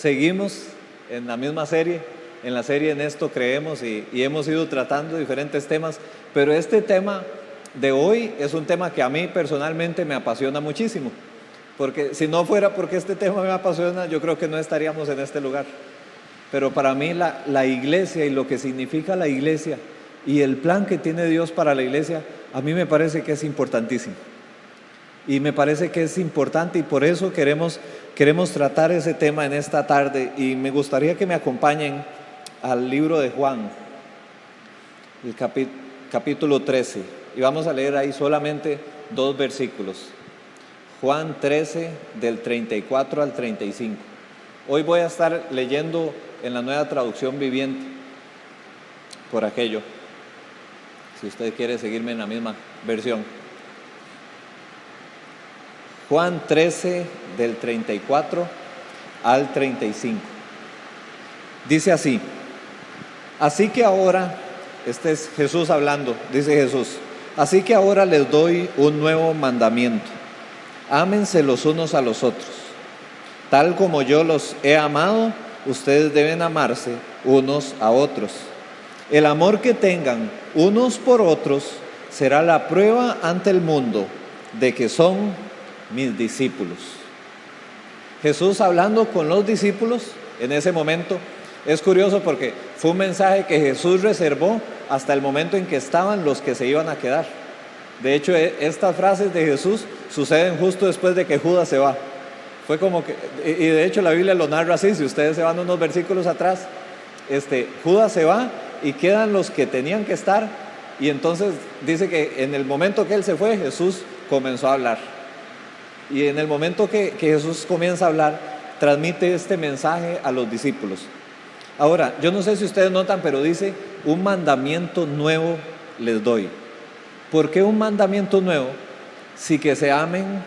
seguimos en la misma serie, en la serie En esto creemos, y hemos ido tratando diferentes temas, pero este tema de hoy es un tema que a mí personalmente me apasiona muchísimo, porque si no fuera porque este tema me apasiona, yo creo que no estaríamos en este lugar. Pero para mí la iglesia y lo que significa la iglesia y el plan que tiene Dios para la iglesia, a mí me parece que es importantísimo. Y me parece que es importante, y por eso queremos tratar ese tema en esta tarde. Y me gustaría que me acompañen al libro de Juan, el capítulo 13. Y vamos a leer ahí solamente 2 versículos. Juan 13, del 34 al 35. Hoy voy a estar leyendo en la Nueva Traducción Viviente, por aquello, si usted quiere seguirme en la misma versión. Juan 13, del 34 al 35. Dice así: así que ahora, este es Jesús hablando, dice Jesús, así que ahora les doy un nuevo mandamiento: ámense los unos a los otros. Tal como yo los he amado, ustedes deben amarse unos a otros. El amor que tengan unos por otros será la prueba ante el mundo de que son mis discípulos. Jesús hablando con los discípulos en ese momento. Es curioso porque fue un mensaje que Jesús reservó hasta el momento en que estaban los que se iban a quedar. De hecho, estas frases de Jesús suceden justo después de que Judas se va. Fue como que, y de hecho la Biblia lo narra así, si ustedes se van unos versículos atrás, Judas se va y quedan los que tenían que estar, y entonces dice que en el momento que él se fue, Jesús comenzó a hablar. Y en el momento que Jesús comienza a hablar, transmite este mensaje a los discípulos. Ahora, yo no sé si ustedes notan, pero dice: un mandamiento nuevo les doy. ¿Por qué un mandamiento nuevo? Si que se amen,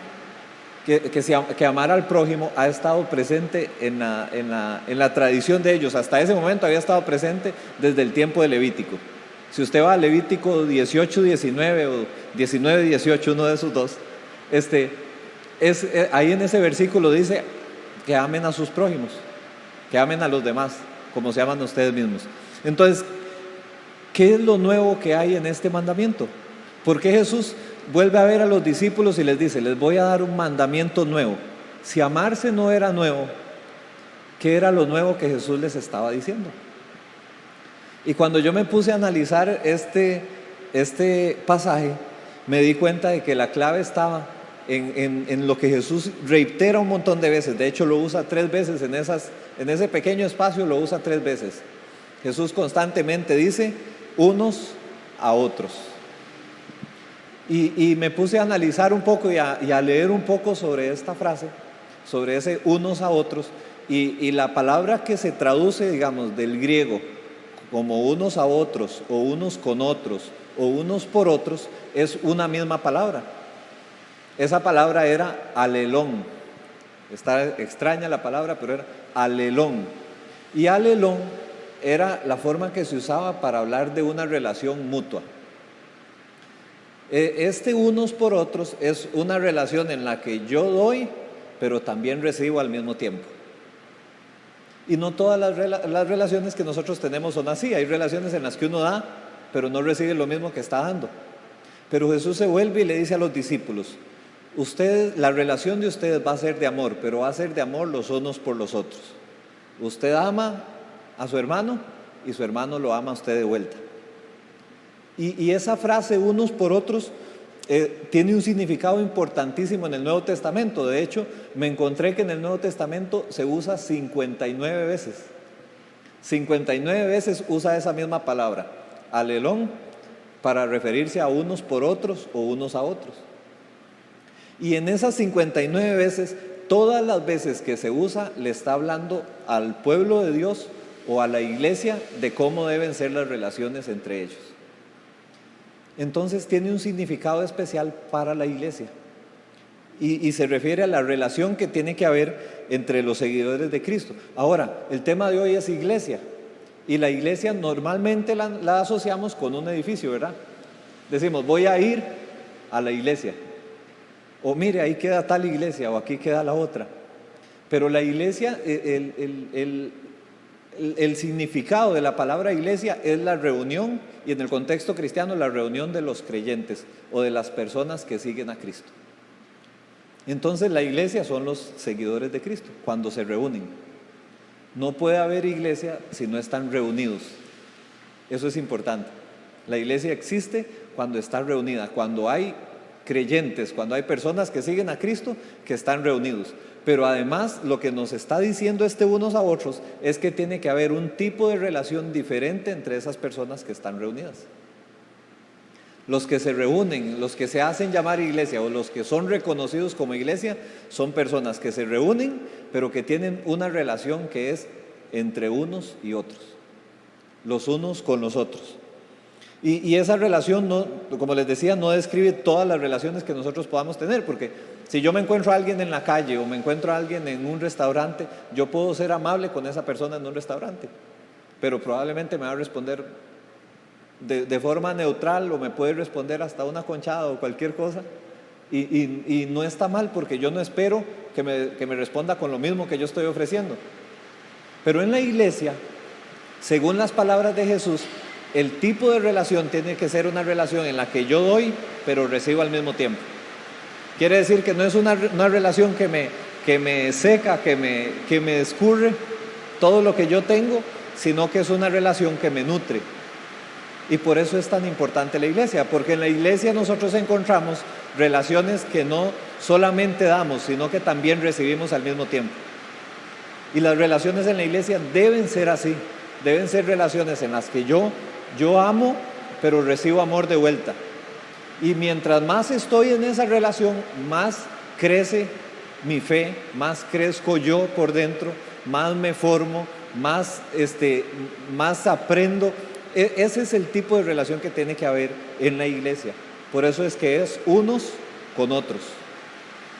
que amar al prójimo ha estado presente en la tradición de ellos. Hasta ese momento había estado presente desde el tiempo de Levítico. Si usted va a Levítico 18, 19 o 19, 18, uno de esos dos, ahí en ese versículo dice que amen a sus prójimos, que amen a los demás como se aman ustedes mismos. Entonces, ¿qué es lo nuevo que hay en este mandamiento? ¿Por qué Jesús vuelve a ver a los discípulos y les dice: les voy a dar un mandamiento nuevo? Si amarse no era nuevo, ¿qué era lo nuevo que Jesús les estaba diciendo? Y cuando yo me puse a analizar este pasaje, me di cuenta de que la clave estaba en lo que Jesús reitera un montón de veces. De hecho, lo usa 3 veces en ese pequeño espacio, lo usa 3 veces. Jesús constantemente dice: unos a otros. Y me puse a analizar un poco y a leer un poco sobre esta frase, sobre ese unos a otros, y la palabra que se traduce, digamos, del griego como unos a otros, o unos con otros, o unos por otros, es una misma palabra. Esa palabra era alelón. Está extraña la palabra, pero era alelón. Y alelón era la forma que se usaba para hablar de una relación mutua. Unos por otros es una relación en la que yo doy, pero también recibo al mismo tiempo. Y no todas las relaciones que nosotros tenemos son así. Hay relaciones en las que uno da, pero no recibe lo mismo que está dando. Pero Jesús se vuelve y le dice a los discípulos: la relación de ustedes va a ser de amor, pero va a ser de amor los unos por los otros. Usted ama a su hermano y su hermano lo ama a usted de vuelta. Y esa frase, unos por otros, tiene un significado importantísimo en el Nuevo Testamento. De hecho, me encontré que en el Nuevo Testamento se usa 59 veces. 59 veces usa esa misma palabra, alelón, para referirse a unos por otros o unos a otros. Y en esas 59 veces, todas las veces que se usa, le está hablando al pueblo de Dios o a la iglesia de cómo deben ser las relaciones entre ellos. Entonces tiene un significado especial para la iglesia y se refiere a la relación que tiene que haber entre los seguidores de Cristo. Ahora, el tema de hoy es iglesia, y la iglesia normalmente la asociamos con un edificio, ¿verdad? Decimos: voy a ir a la iglesia, o mire, ahí queda tal iglesia, o aquí queda la otra. Pero la iglesia, el significado de la palabra iglesia es la reunión, y en el contexto cristiano, la reunión de los creyentes o de las personas que siguen a Cristo. Entonces la iglesia son los seguidores de Cristo cuando se reúnen. No puede haber iglesia si no están reunidos. Eso es importante. La iglesia existe cuando está reunida, cuando hay creyentes, cuando hay personas que siguen a Cristo que están reunidos. Pero además lo que nos está diciendo unos a otros es que tiene que haber un tipo de relación diferente entre esas personas que están reunidas. Los que se reúnen, los que se hacen llamar iglesia o los que son reconocidos como iglesia son personas que se reúnen pero que tienen una relación que es entre unos y otros, los unos con los otros. Y esa relación, no, como les decía, no describe todas las relaciones que nosotros podamos tener, porque si yo me encuentro a alguien en la calle o me encuentro a alguien en un restaurante, yo puedo ser amable con esa persona en un restaurante, pero probablemente me va a responder de forma neutral o me puede responder hasta una conchada o cualquier cosa, y no está mal porque yo no espero que me responda con lo mismo que yo estoy ofreciendo. Pero en la iglesia, según las palabras de Jesús, el tipo de relación tiene que ser una relación en la que yo doy pero recibo al mismo tiempo. Quiere decir que no es una relación que me seca, que me escurre todo lo que yo tengo, sino que es una relación que me nutre. Y por eso es tan importante la iglesia, porque en la iglesia nosotros encontramos relaciones que no solamente damos, sino que también recibimos al mismo tiempo. Y las relaciones en la iglesia deben ser así, deben ser relaciones en las que yo amo, pero recibo amor de vuelta. Y mientras más estoy en esa relación, más crece mi fe, más crezco yo por dentro, más me formo, más aprendo. Ese es el tipo de relación que tiene que haber en la iglesia. Por eso es que es unos con otros.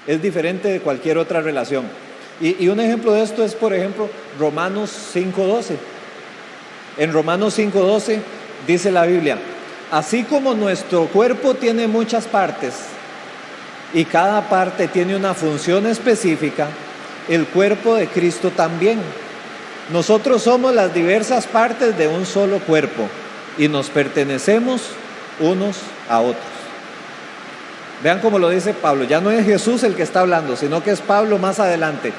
Es diferente de cualquier otra relación. Y un ejemplo de esto es, por ejemplo, Romanos 5:12. En Romanos 5:12 dice la Biblia: así como nuestro cuerpo tiene muchas partes y cada parte tiene una función específica, el cuerpo de Cristo también. Nosotros somos las diversas partes de un solo cuerpo y nos pertenecemos unos a otros. Vean cómo lo dice Pablo. Ya no es Jesús el que está hablando, sino que es Pablo más adelante,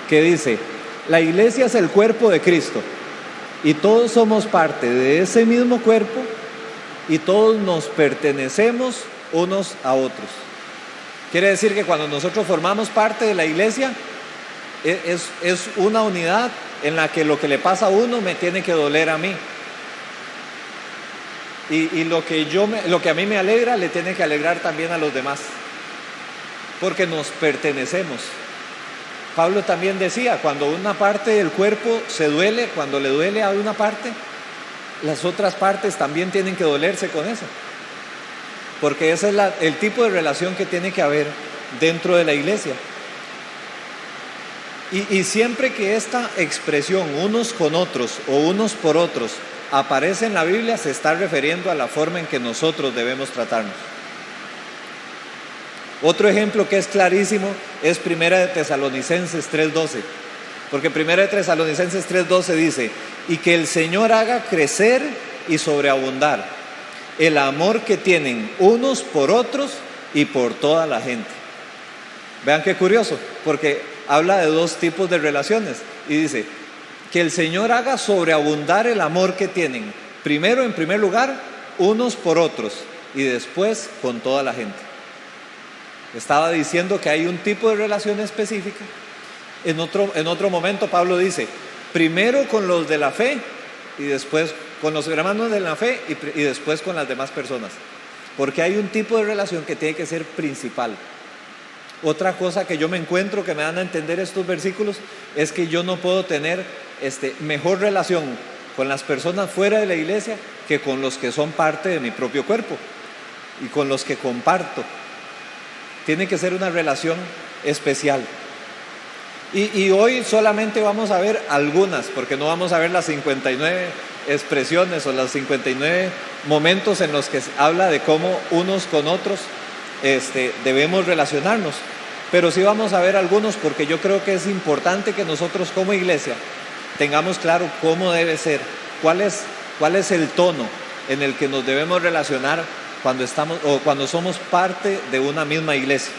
que dice: la iglesia es el cuerpo de Cristo y todos somos parte de ese mismo cuerpo y todos nos pertenecemos unos a otros. Quiere decir que cuando nosotros formamos parte de la iglesia, es una unidad en la que lo que le pasa a uno me tiene que doler a mí. Y lo que a mí me alegra le tiene que alegrar también a los demás, porque nos pertenecemos. Pablo también decía, cuando una parte del cuerpo se duele, cuando le duele a una parte, las otras partes también tienen que dolerse con eso, porque ese es el tipo de relación que tiene que haber dentro de la iglesia. Y siempre que esta expresión, unos con otros o unos por otros, aparece en la Biblia, se está refiriendo a la forma en que nosotros debemos tratarnos. Otro ejemplo que es clarísimo es 1 de Tesalonicenses 3:12, porque 1 de Tesalonicenses 3:12 dice: y que el Señor haga crecer y sobreabundar el amor que tienen unos por otros y por toda la gente. Vean qué curioso, porque habla de dos tipos de relaciones y dice que el Señor haga sobreabundar el amor que tienen, primero, en primer lugar, unos por otros y después con toda la gente. Estaba diciendo que hay un tipo de relación específica. En otro momento Pablo dice, primero con los de la fe y después con los hermanos de la fe y después con las demás personas, porque hay un tipo de relación que tiene que ser principal. Otra cosa que yo me encuentro que me dan a entender estos versículos es que yo no puedo tener mejor relación con las personas fuera de la iglesia que con los que son parte de mi propio cuerpo y con los que comparto. Tiene que ser una relación especial. Y hoy solamente vamos a ver algunas, porque no vamos a ver las 59 expresiones o los 59 momentos en los que se habla de cómo unos con otros debemos relacionarnos. pero sí vamos a ver algunos, porque yo creo que es importante que nosotros como iglesia tengamos claro cómo debe ser, cuál es el tono en el que nos debemos relacionar cuando estamos o cuando somos parte de una misma iglesia.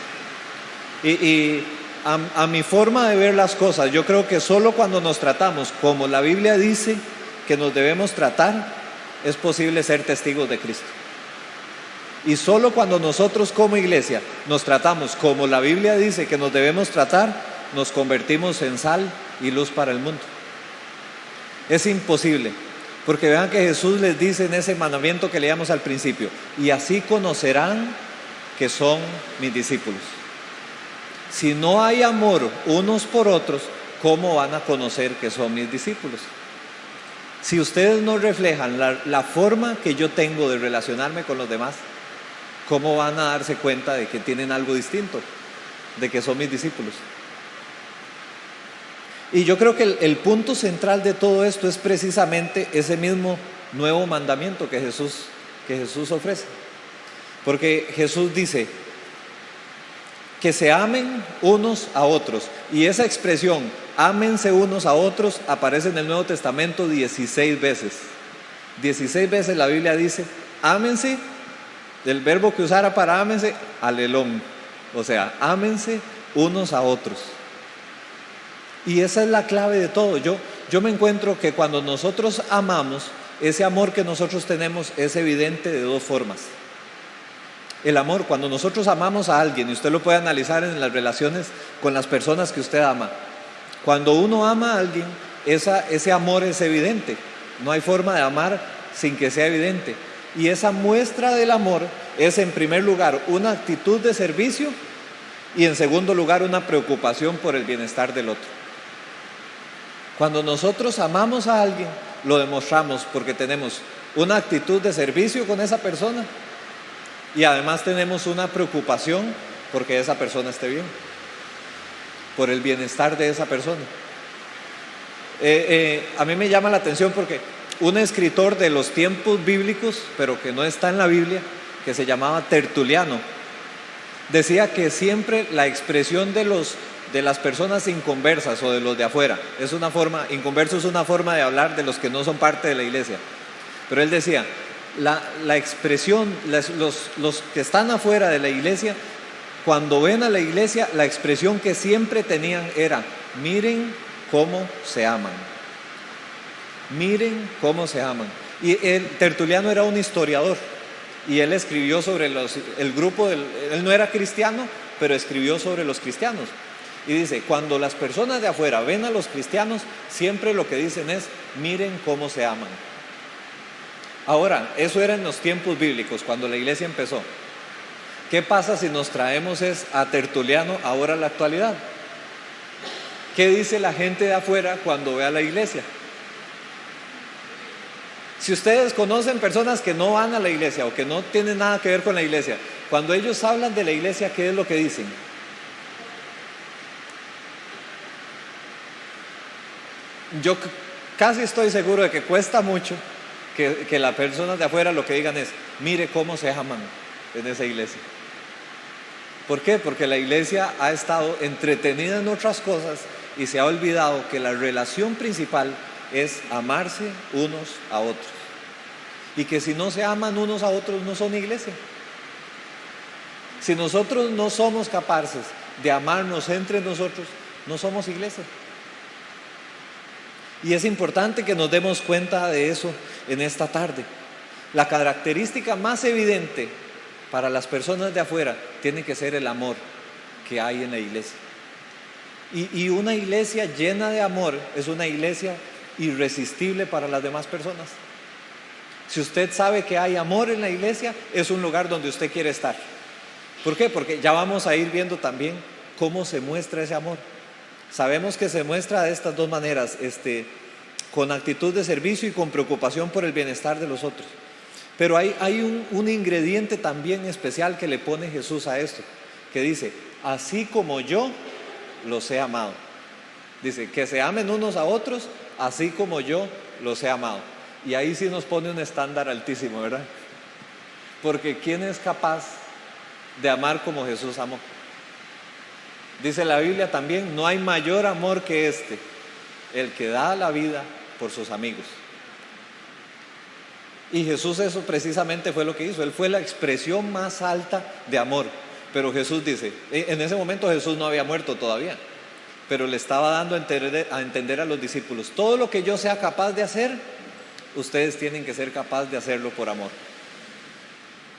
Y a mi forma de ver las cosas, yo creo que solo cuando nos tratamos como la Biblia dice que nos debemos tratar, es posible ser testigos de Cristo. Y solo cuando nosotros como iglesia nos tratamos como la Biblia dice que nos debemos tratar, nos convertimos en sal y luz para el mundo. Es imposible, porque vean que Jesús les dice en ese mandamiento que leíamos al principio: y así conocerán que son mis discípulos. Si no hay amor unos por otros, ¿cómo van a conocer que son mis discípulos? Si ustedes no reflejan la forma que yo tengo de relacionarme con los demás, ¿cómo van a darse cuenta de que tienen algo distinto, de que son mis discípulos? Y yo creo que el punto central de todo esto es precisamente ese mismo nuevo mandamiento que Jesús ofrece. Porque Jesús dice que se amen unos a otros. Y esa expresión, ámense unos a otros, aparece en el Nuevo Testamento 16 veces. 16 veces la Biblia dice, ámense, del verbo que usara para ámense, alelón. O sea, ámense unos a otros. Y esa es la clave de todo. Yo me encuentro que cuando nosotros amamos, ese amor que nosotros tenemos es evidente de dos formas. El amor, cuando nosotros amamos a alguien, y usted lo puede analizar en las relaciones con las personas que usted ama, cuando uno ama a alguien, ese amor es evidente. No hay forma de amar sin que sea evidente. Y esa muestra del amor es, en primer lugar, una actitud de servicio, y en segundo lugar, una preocupación por el bienestar del otro. Cuando nosotros amamos a alguien, lo demostramos porque tenemos una actitud de servicio con esa persona, y además tenemos una preocupación porque esa persona esté bien, por el bienestar de esa persona. A mí me llama la atención porque un escritor de los tiempos bíblicos, pero que no está en la Biblia, que se llamaba Tertuliano, decía que siempre la expresión de las personas inconversas o de los de afuera, inconverso es una forma de hablar de los que no son parte de la iglesia, pero él decía, la expresión, los que están afuera de la iglesia, cuando ven a la iglesia, la expresión que siempre tenían era: miren cómo se aman. Miren cómo se aman. Y Tertuliano era un historiador, y él escribió sobre el grupo, él no era cristiano, pero escribió sobre los cristianos. Y dice, cuando las personas de afuera ven a los cristianos, siempre lo que dicen es: miren cómo se aman. Ahora, eso era en los tiempos bíblicos, cuando la iglesia empezó. ¿Qué pasa si nos traemos a Tertuliano ahora a la actualidad? ¿Qué dice la gente de afuera cuando ve a la iglesia? Si ustedes conocen personas que no van a la iglesia o que no tienen nada que ver con la iglesia, cuando ellos hablan de la iglesia, ¿qué es lo que dicen? Yo casi estoy seguro de que cuesta mucho que las personas de afuera lo que digan es: mire cómo se aman en esa iglesia. ¿Por qué? Porque la iglesia ha estado entretenida en otras cosas y se ha olvidado que la relación principal es amarse unos a otros. Y que si no se aman unos a otros, no son iglesia. Si nosotros no somos capaces de amarnos entre nosotros, no somos iglesia. Y es importante que nos demos cuenta de eso en esta tarde. La característica más evidente para las personas de afuera tiene que ser el amor que hay en la iglesia. Y una iglesia llena de amor es una iglesia irresistible para las demás personas. Si usted sabe que hay amor en la iglesia, es un lugar donde usted quiere estar. ¿Por qué? Porque ya vamos a ir viendo también cómo se muestra ese amor. Sabemos que se muestra de estas dos maneras, con actitud de servicio y con preocupación por el bienestar de los otros. Pero hay un ingrediente también especial que le pone Jesús a esto, que dice: así como yo los he amado. Dice, que se amen unos a otros, así como yo los he amado. Y ahí sí nos pone un estándar altísimo, ¿verdad? Porque ¿quién es capaz de amar como Jesús amó? Dice la Biblia también, no hay mayor amor que este, el que da la vida por sus amigos. Y Jesús eso precisamente fue lo que hizo. Él fue la expresión más alta de amor. Pero Jesús dice, en ese momento Jesús no había muerto todavía, pero le estaba dando a entender a los discípulos, todo lo que yo sea capaz de hacer, ustedes tienen que ser capaces de hacerlo por amor.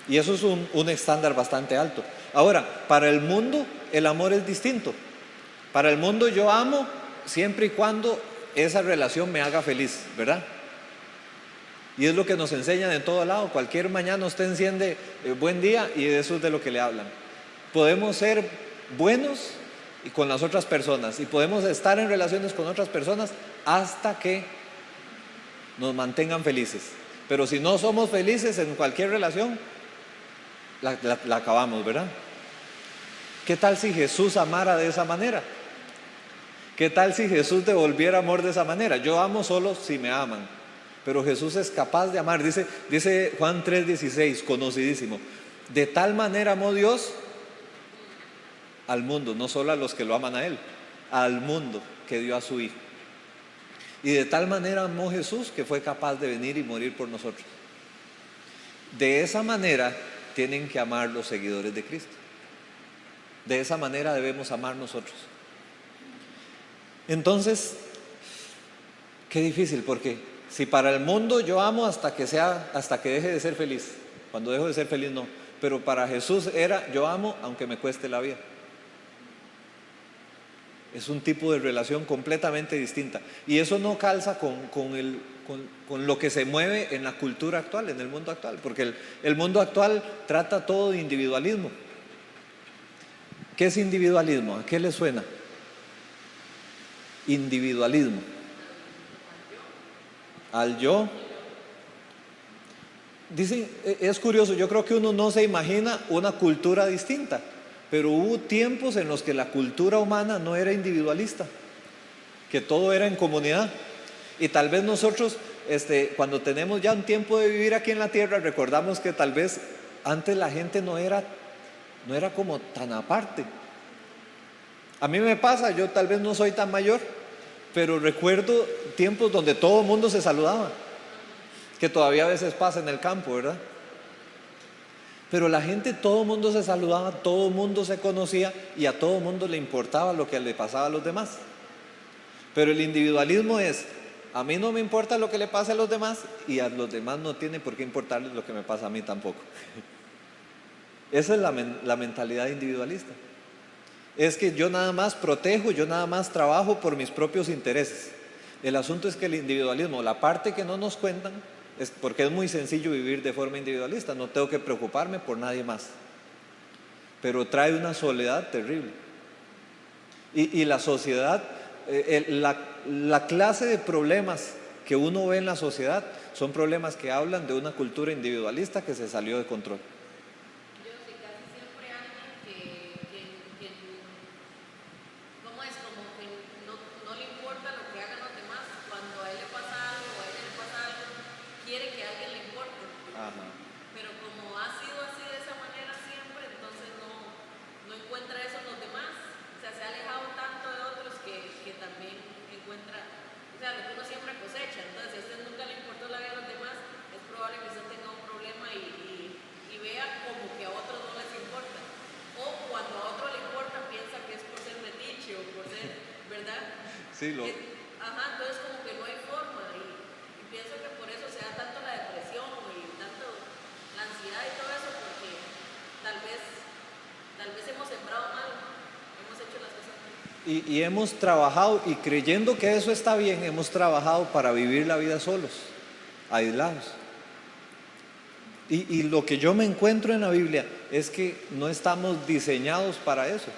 Y eso es un estándar bastante alto. Ahora, para el mundo el amor es distinto. Para el mundo yo amo siempre y cuando esa relación me haga feliz, ¿verdad? Y es lo que nos enseñan en todo lado. Cualquier mañana usted enciende buen día y eso es de lo que le hablan. Podemos ser buenos y con las otras personas y podemos estar en relaciones con otras personas hasta que nos mantengan felices. Pero si no somos felices en cualquier relación, la acabamos, ¿verdad? ¿Qué tal si Jesús amara de esa manera? ¿Qué tal si Jesús devolviera amor de esa manera? Yo amo solo si me aman, pero Jesús es capaz de amar. Dice Juan 3:16, conocidísimo, de tal manera amó Dios al mundo, no solo a los que lo aman a Él, al mundo, que dio a su Hijo. Y de tal manera amó Jesús que fue capaz de venir y morir por nosotros. De esa manera tienen que amar los seguidores de Cristo. De esa manera debemos amar nosotros. Entonces, qué difícil, porque si para el mundo yo amo hasta que deje de ser feliz, cuando dejo de ser feliz no, pero para Jesús era yo amo aunque me cueste la vida. Es un tipo de relación completamente distinta y eso no calza con lo que se mueve en la cultura actual, en el mundo actual, porque el mundo actual trata todo de individualismo. ¿Qué es individualismo? ¿A qué le suena? Individualismo. Al yo. Dicen, es curioso, yo creo que uno no se imagina una cultura distinta, pero hubo tiempos en los que la cultura humana no era individualista, que todo era en comunidad. Y tal vez nosotros, cuando tenemos ya un tiempo de vivir aquí en la tierra, recordamos que tal vez antes la gente no era como tan aparte. A mí me pasa, yo tal vez no soy tan mayor, pero recuerdo tiempos donde todo el mundo se saludaba, que todavía a veces pasa en el campo, ¿verdad? Pero la gente, todo el mundo se saludaba, todo el mundo se conocía y a todo el mundo le importaba lo que le pasaba a los demás. Pero el individualismo es, a mí no me importa lo que le pase a los demás y a los demás no tiene por qué importarles lo que me pasa a mí tampoco. Esa es la mentalidad individualista. Es que yo nada más protejo, yo nada más trabajo por mis propios intereses. El asunto es que el individualismo, la parte que no nos cuentan, es porque es muy sencillo vivir de forma individualista, no tengo que preocuparme por nadie más, pero trae una soledad terrible. Y la sociedad, la clase de problemas que uno ve en la sociedad son problemas que hablan de una cultura individualista que se salió de control. Sí, entonces como que no hay forma y pienso que por eso se da tanto la depresión y tanto la ansiedad y todo eso, porque tal vez hemos sembrado mal, hemos hecho las cosas mal. Y hemos trabajado, y creyendo que eso está bien, hemos trabajado para vivir la vida solos, aislados. Y lo que yo me encuentro en la Biblia es que no estamos diseñados para eso.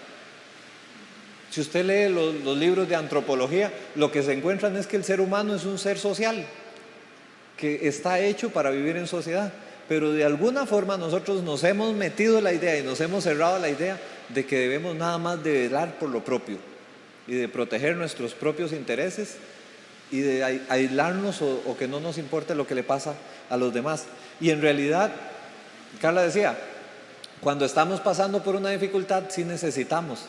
Si usted lee los libros de antropología, lo que se encuentran es que el ser humano es un ser social, que está hecho para vivir en sociedad, pero de alguna forma nosotros nos hemos metido la idea y nos hemos cerrado la idea de que debemos nada más de velar por lo propio y de proteger nuestros propios intereses y de aislarnos o que no nos importe lo que le pasa a los demás. Y en realidad, Carla decía, cuando estamos pasando por una dificultad sí necesitamos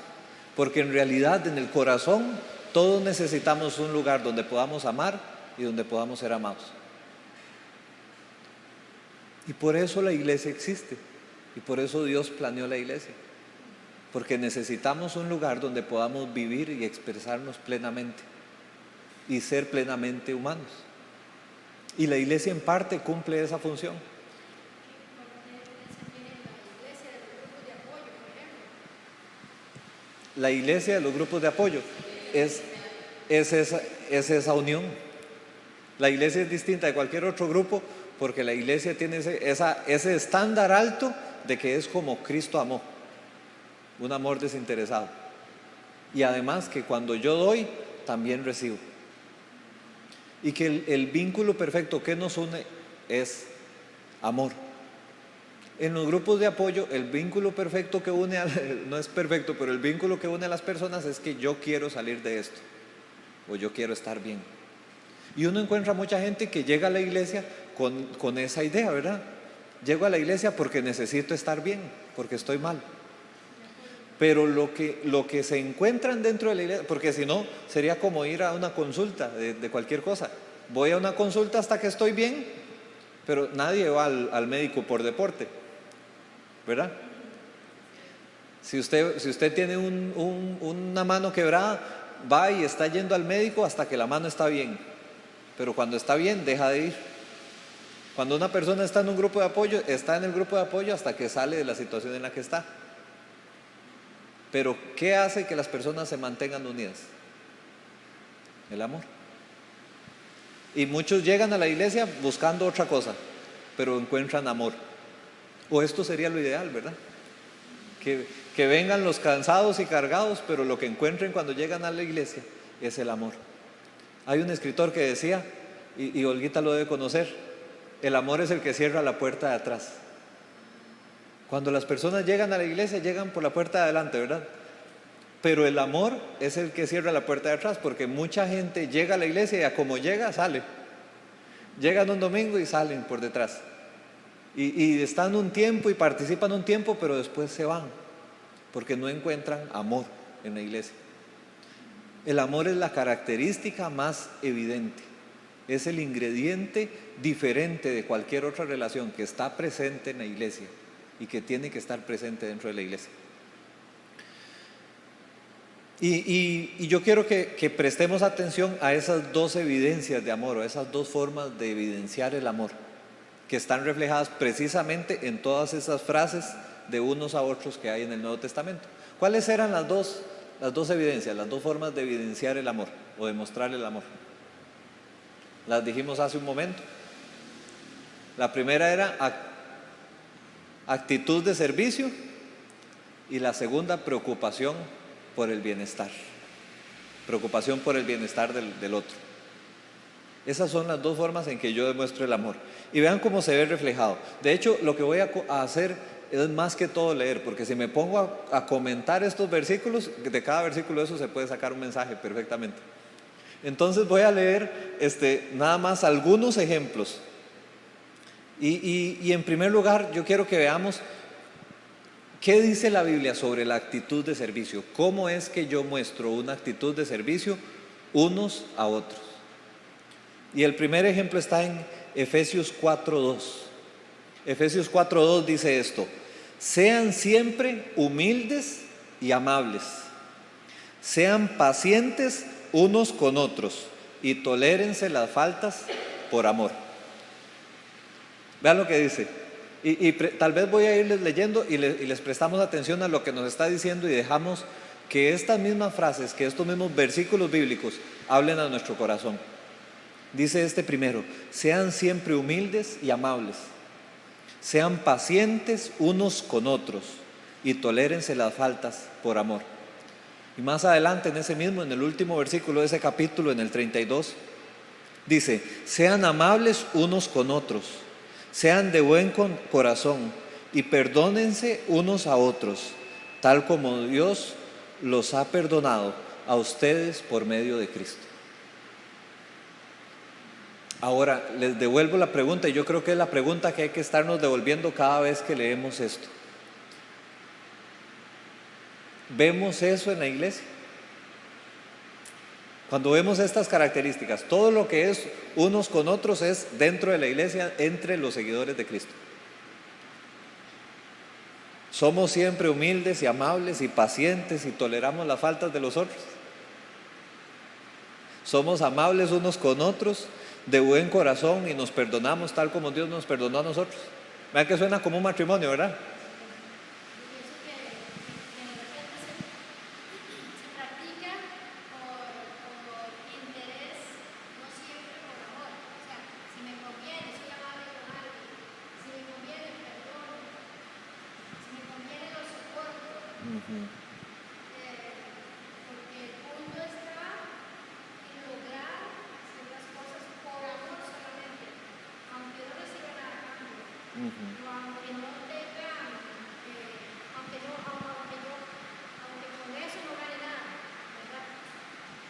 porque en realidad en el corazón todos necesitamos un lugar donde podamos amar y donde podamos ser amados. Y por eso la iglesia existe, y por eso Dios planeó la iglesia, porque necesitamos un lugar donde podamos vivir y expresarnos plenamente y ser plenamente humanos. Y la iglesia en parte cumple esa función. La iglesia de los grupos de apoyo es esa unión. La iglesia es distinta de cualquier otro grupo porque la iglesia tiene ese estándar alto de que es como Cristo amó, un amor desinteresado. Y además que cuando yo doy, también recibo. Y que el vínculo perfecto que nos une es amor. En los grupos de apoyo, el vínculo perfecto que une, no es perfecto, pero el vínculo que une a las personas es que yo quiero salir de esto, o yo quiero estar bien. Y uno encuentra mucha gente que llega a la iglesia con esa idea, ¿verdad? Llego a la iglesia porque necesito estar bien, porque estoy mal. Pero lo que se encuentran dentro de la iglesia, porque si no, sería como ir a una consulta de cualquier cosa. Voy a una consulta hasta que estoy bien, pero nadie va al médico por deporte, ¿verdad? Si usted tiene una mano quebrada, va y está yendo al médico hasta que la mano está bien, pero cuando está bien deja de ir. Cuando una persona está en un grupo de apoyo, está en el grupo de apoyo hasta que sale de la situación en la que está. Pero ¿qué hace que las personas se mantengan unidas? El amor. Y muchos llegan a la iglesia buscando otra cosa, pero encuentran amor. O esto sería lo ideal, ¿verdad? Que vengan los cansados y cargados, pero lo que encuentren cuando llegan a la iglesia es el amor. Hay un escritor que decía, y Olguita lo debe conocer, el amor es el que cierra la puerta de atrás. Cuando las personas llegan a la iglesia, llegan por la puerta de adelante, ¿verdad? Pero el amor es el que cierra la puerta de atrás, porque mucha gente llega a la iglesia y a como llega, sale. Llegan un domingo y salen por detrás. Y están un tiempo y participan un tiempo, pero después se van, porque no encuentran amor en la iglesia. El amor es la característica más evidente, es el ingrediente diferente de cualquier otra relación que está presente en la iglesia y que tiene que estar presente dentro de la iglesia. Y yo quiero que prestemos atención a esas dos evidencias de amor, o esas dos formas de evidenciar el amor, que están reflejadas precisamente en todas esas frases de unos a otros que hay en el Nuevo Testamento. ¿Cuáles eran las dos evidencias, las dos formas de evidenciar el amor o de mostrar el amor? Las dijimos hace un momento. La primera era actitud de servicio y la segunda, preocupación por el bienestar. Preocupación por el bienestar del otro. Esas son las dos formas en que yo demuestro el amor. Y vean cómo se ve reflejado. De hecho, lo que voy a hacer es más que todo leer, porque si me pongo a comentar estos versículos, de cada versículo de eso se puede sacar un mensaje perfectamente. Entonces voy a leer nada más algunos ejemplos. Y en primer lugar, yo quiero que veamos qué dice la Biblia sobre la actitud de servicio. ¿Cómo es que yo muestro una actitud de servicio unos a otros? Y el primer ejemplo está en Efesios 4:2. Efesios 4:2 dice esto: sean siempre humildes y amables, sean pacientes unos con otros y tolérense las faltas por amor. Vean lo que dice. Tal vez voy a irles leyendo y les prestamos atención a lo que nos está diciendo y dejamos que estas mismas frases, que estos mismos versículos bíblicos hablen a nuestro corazón. Dice primero: sean siempre humildes y amables, sean pacientes unos con otros y tolérense las faltas por amor. Y más adelante en el último versículo de ese capítulo, en el 32, dice: sean amables unos con otros, sean de buen corazón y perdónense unos a otros, tal como Dios los ha perdonado a ustedes por medio de Cristo. Ahora les devuelvo la pregunta, y yo creo que es la pregunta que hay que estarnos devolviendo cada vez que leemos esto. vemos eso en la iglesia. Cuando vemos estas características, todo lo que es unos con otros es dentro de la iglesia, entre los seguidores de Cristo. Somos siempre humildes y amables y pacientes y toleramos las faltas de los otros. Somos amables unos con otros, de buen corazón, y nos perdonamos tal como Dios nos perdonó a nosotros. Vean que suena como un matrimonio, ¿verdad?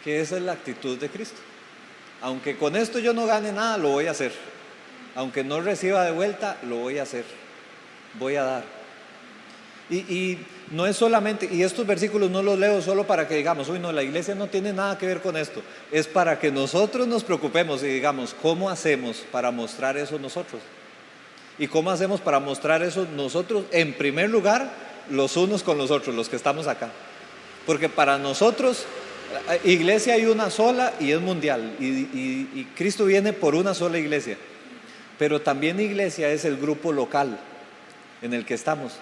Que esa es la actitud de Cristo. Aunque con esto yo no gane nada, lo voy a hacer. Aunque no reciba de vuelta, lo voy a hacer. Voy a dar. Y no es solamente, y estos versículos no los leo solo para que digamos, uy, no, la iglesia no tiene nada que ver con esto. Es para que nosotros nos preocupemos y digamos, ¿cómo hacemos para mostrar eso nosotros? ¿Y cómo hacemos para mostrar eso nosotros? En primer lugar, los unos con los otros, los que estamos acá. Porque para nosotros, iglesia hay una sola y es mundial. Y Cristo viene por una sola iglesia. Pero también iglesia es el grupo local en el que estamos.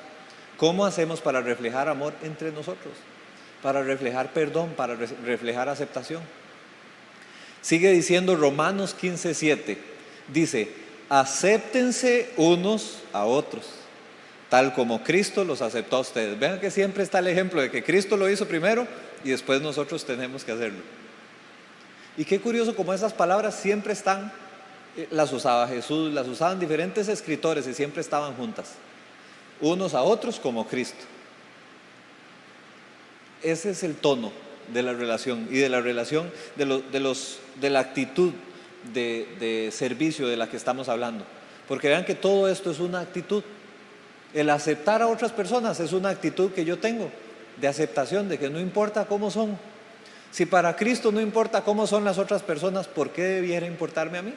¿Cómo hacemos para reflejar amor entre nosotros? Para reflejar perdón, para reflejar aceptación. Sigue diciendo Romanos 15:7. Dice, acéptense unos a otros, tal como Cristo los aceptó a ustedes. Vean que siempre está el ejemplo de que Cristo lo hizo primero y después nosotros tenemos que hacerlo. Y qué curioso como esas palabras siempre están, las usaba Jesús, las usaban diferentes escritores y siempre estaban juntas. Unos a otros como Cristo. Ese es el tono de la relación y de la relación de la actitud de servicio de la que estamos hablando. Porque vean que todo esto es una actitud. El aceptar a otras personas es una actitud que yo tengo de aceptación, de que no importa cómo son. Si para Cristo no importa cómo son las otras personas, ¿por qué debiera importarme a mí?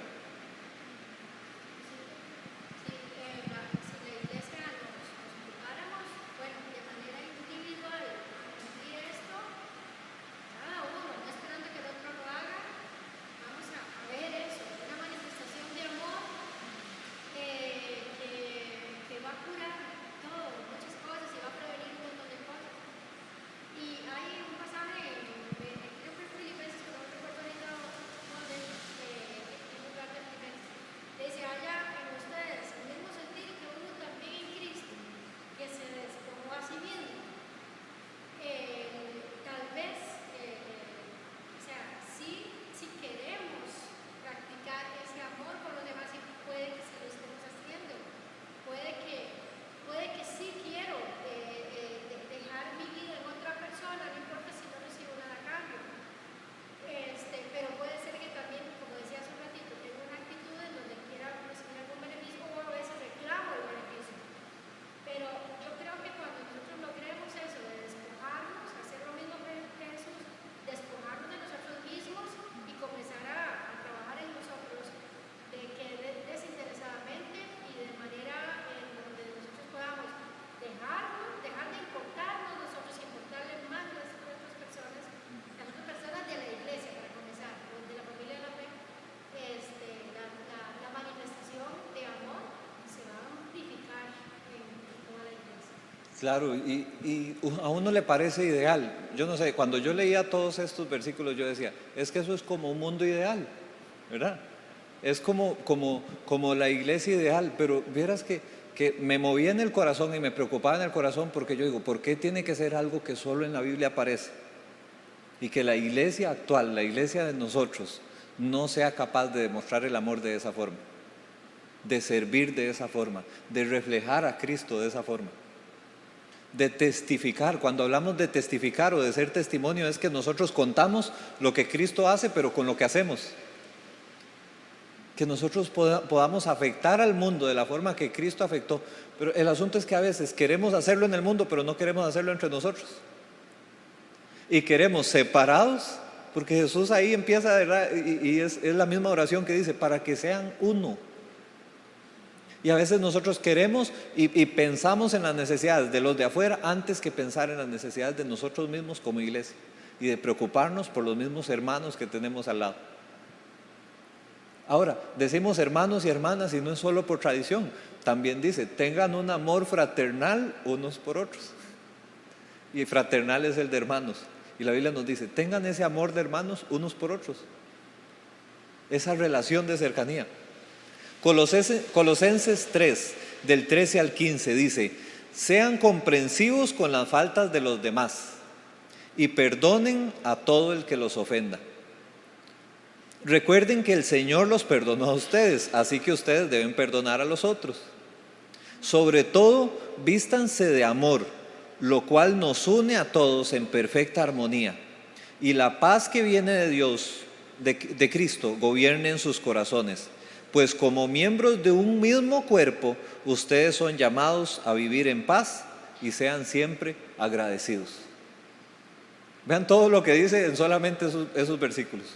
Claro, y a uno le parece ideal. Yo no sé, cuando yo leía todos estos versículos yo decía, es que eso es como un mundo ideal, ¿verdad? Es como la iglesia ideal, pero vieras que me movía en el corazón y me preocupaba en el corazón porque yo digo, ¿por qué tiene que ser algo que solo en la Biblia aparece? Y que la iglesia actual, la iglesia de nosotros, no sea capaz de demostrar el amor de esa forma, de servir de esa forma, de reflejar a Cristo de esa forma. De testificar. Cuando hablamos de testificar o de ser testimonio, es que nosotros contamos lo que Cristo hace, pero con lo que hacemos. Que nosotros podamos afectar al mundo de la forma que Cristo afectó. Pero el asunto es que a veces queremos hacerlo en el mundo, pero no queremos hacerlo entre nosotros. Y queremos separados, porque Jesús ahí empieza, ¿verdad? Y es la misma oración que dice, para que sean uno. Y a veces nosotros queremos y pensamos en las necesidades de los de afuera antes que pensar en las necesidades de nosotros mismos como iglesia y de preocuparnos por los mismos hermanos que tenemos al lado. Ahora, decimos hermanos y hermanas y no es solo por tradición, también dice, tengan un amor fraternal unos por otros. Y fraternal es el de hermanos. Y la Biblia nos dice, tengan ese amor de hermanos unos por otros. Esa relación de cercanía. Colosenses 3, del 13 al 15 dice, sean comprensivos con las faltas de los demás y perdonen a todo el que los ofenda. Recuerden que el Señor los perdonó a ustedes, así que ustedes deben perdonar a los otros. Sobre todo, vístanse de amor, lo cual nos une a todos en perfecta armonía. Y la paz que viene de Dios, de Cristo, gobierne en sus corazones. Pues como miembros de un mismo cuerpo, ustedes son llamados a vivir en paz y sean siempre agradecidos. Vean todo lo que dice en solamente esos versículos.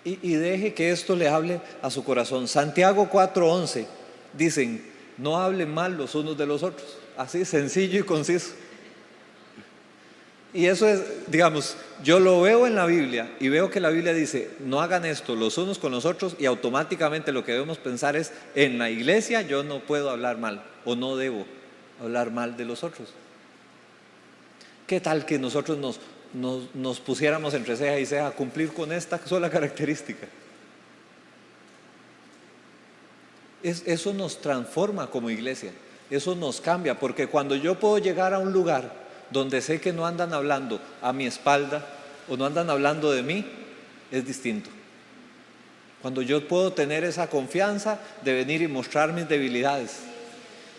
Y deje que esto le hable a su corazón. Santiago 4:11 dicen, no hablen mal los unos de los otros. Así sencillo y conciso. Y eso es, digamos, yo lo veo en la Biblia y veo que la Biblia dice, no hagan esto los unos con los otros, y automáticamente lo que debemos pensar es, en la iglesia yo no puedo hablar mal o no debo hablar mal de los otros. ¿Qué tal que nosotros nos pusiéramos entre ceja y ceja a cumplir con esta sola característica? Eso nos transforma como iglesia, eso nos cambia, porque cuando yo puedo llegar a un lugar donde sé que no andan hablando a mi espalda o no andan hablando de mí, es distinto. Cuando yo puedo tener esa confianza de venir y mostrar mis debilidades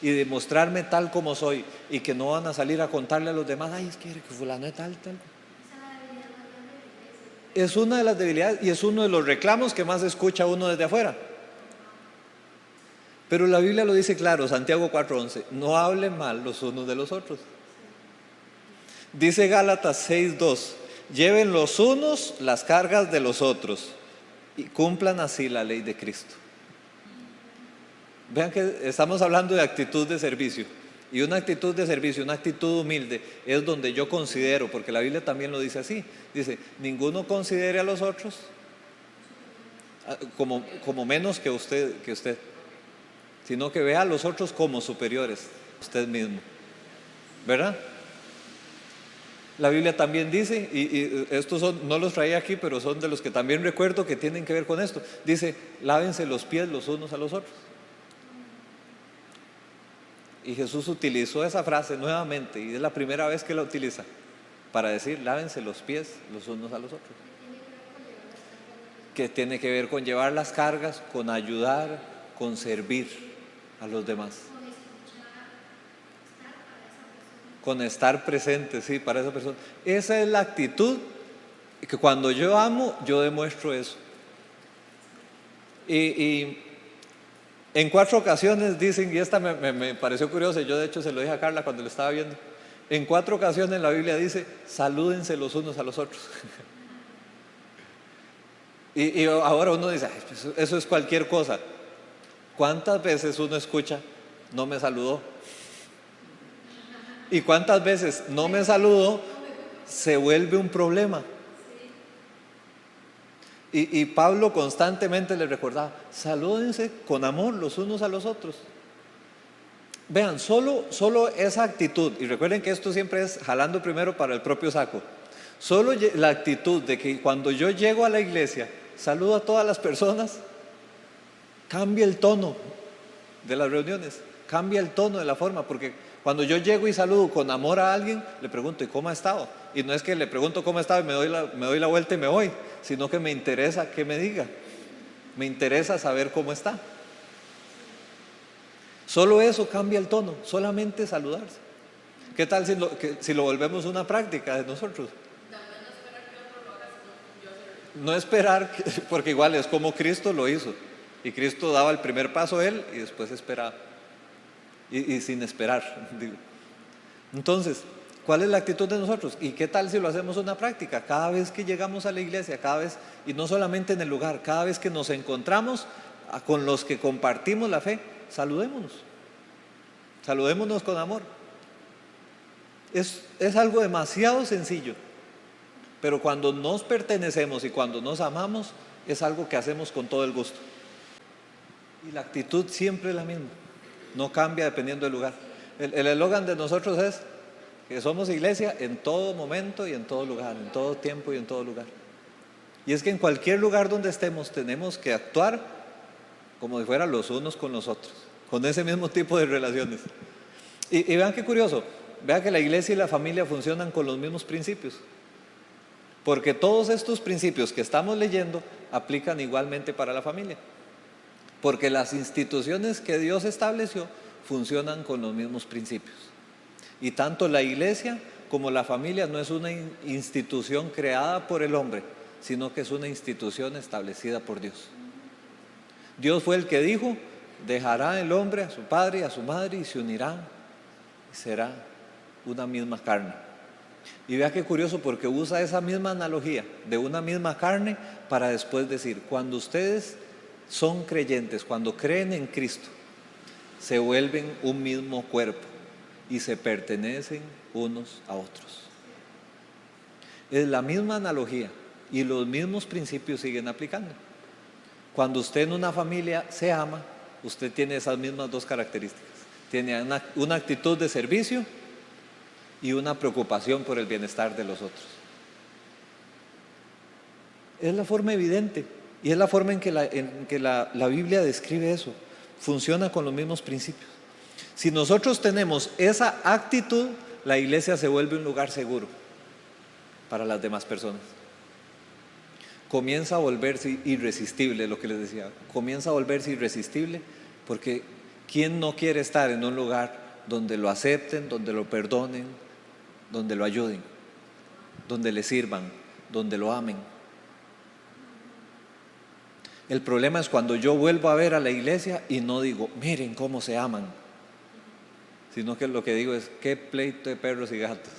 y de mostrarme tal como soy, y que no van a salir a contarle a los demás, ay, es que fulano es tal. Es una de las debilidades y es uno de los reclamos que más escucha uno desde afuera. Pero la Biblia lo dice claro, Santiago 4:11, no hablen mal los unos de los otros. Dice Gálatas 6:2, lleven los unos las cargas de los otros y cumplan así la ley de Cristo. Vean que estamos hablando de actitud de servicio, y una actitud de servicio, una actitud humilde es donde yo considero, porque la Biblia también lo dice así, dice, ninguno considere a los otros como menos que usted, sino que vea a los otros como superiores a usted mismo, ¿verdad? La Biblia también dice, y estos no los traía aquí, pero son de los que también recuerdo que tienen que ver con esto. Dice, lávense los pies los unos a los otros. Y Jesús utilizó esa frase nuevamente, y es la primera vez que la utiliza, para decir, lávense los pies los unos a los otros. Que tiene que ver con llevar las cargas, con ayudar, con servir a los demás. Con estar presente, sí, para esa persona. Esa es la actitud que cuando yo amo, yo demuestro eso. Y en 4 ocasiones dicen, y esta me pareció curiosa, yo de hecho se lo dije a Carla cuando lo estaba viendo, en 4 ocasiones la Biblia dice, salúdense los unos a los otros. y ahora uno dice, ay, pues eso es cualquier cosa. ¿Cuántas veces uno escucha, no me saludó? ¿Y cuántas veces no me saludó se vuelve un problema? Y Pablo constantemente le recordaba, salúdense con amor los unos a los otros. Vean, solo esa actitud, y recuerden que esto siempre es jalando primero para el propio saco. Solo la actitud de que cuando yo llego a la iglesia, saludo a todas las personas, cambia el tono de las reuniones, cambia el tono de la forma, porque cuando yo llego y saludo con amor a alguien, le pregunto, ¿y cómo ha estado? Y no es que le pregunto cómo ha estado y me doy la vuelta y me voy, sino que me interesa que me diga, me interesa saber cómo está. Solo eso cambia el tono, solamente saludarse. ¿Qué tal si lo volvemos una práctica de nosotros? No esperar, porque igual es como Cristo lo hizo, y Cristo daba el primer paso él y después esperaba. Y sin esperar, digo. Entonces, ¿Cuál es la actitud de nosotros? ¿Y qué tal si lo hacemos una práctica? Cada vez que llegamos a la iglesia, cada vez, y no solamente en el lugar, cada vez que nos encontramos con los que compartimos la fe, saludémonos. Saludémonos con amor. Es algo demasiado sencillo, pero cuando nos pertenecemos y cuando nos amamos, es algo que hacemos con todo el gusto. Y la actitud siempre es la misma, no cambia dependiendo del lugar. El eslogan de nosotros es que somos iglesia en todo momento y en todo lugar, en todo tiempo y en todo lugar. Y es que en cualquier lugar donde estemos tenemos que actuar como si fueran los unos con los otros, con ese mismo tipo de relaciones. Y vean qué curioso, vean que la iglesia y la familia funcionan con los mismos principios, porque todos estos principios que estamos leyendo aplican igualmente para la familia, porque las instituciones que Dios estableció funcionan con los mismos principios. Y tanto la iglesia como la familia no es una institución creada por el hombre, sino que es una institución establecida por Dios. Dios fue el que dijo: dejará el hombre a su padre y a su madre y se unirán y será una misma carne. Y vea qué curioso, porque usa esa misma analogía de una misma carne para después decir: cuando ustedes son creyentes, cuando creen en Cristo, se vuelven un mismo cuerpo y se pertenecen unos a otros. Es la misma analogía y los mismos principios siguen aplicando. Cuando usted en una familia se ama, usted tiene esas mismas dos características. Tiene una actitud de servicio y una preocupación por el bienestar de los otros. Es la forma evidente y es la forma en que la Biblia describe eso. Funciona con los mismos principios. Si nosotros tenemos esa actitud, la iglesia se vuelve un lugar seguro para las demás personas. Comienza a volverse irresistible, lo que les decía. Comienza a volverse irresistible porque ¿quién no quiere estar en un lugar donde lo acepten, donde lo perdonen, donde lo ayuden, donde le sirvan, donde lo amen? El problema es cuando yo vuelvo a ver a la iglesia y no digo: miren cómo se aman, sino que lo que digo es: qué pleito de perros y gatos.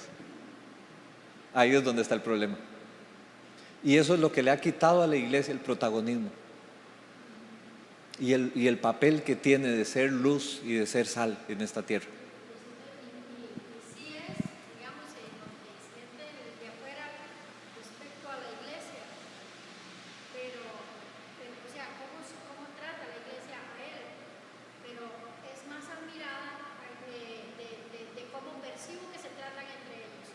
Ahí es donde está el problema. Y eso es lo que le ha quitado a la iglesia el protagonismo y el papel que tiene de ser luz y de ser sal en esta tierra. Sí es, digamos, lo que siente desde afuera respecto a la iglesia, pero o sea, cómo trata la iglesia a él, pero es más admirada de cómo percibo que se tratan entre ellos.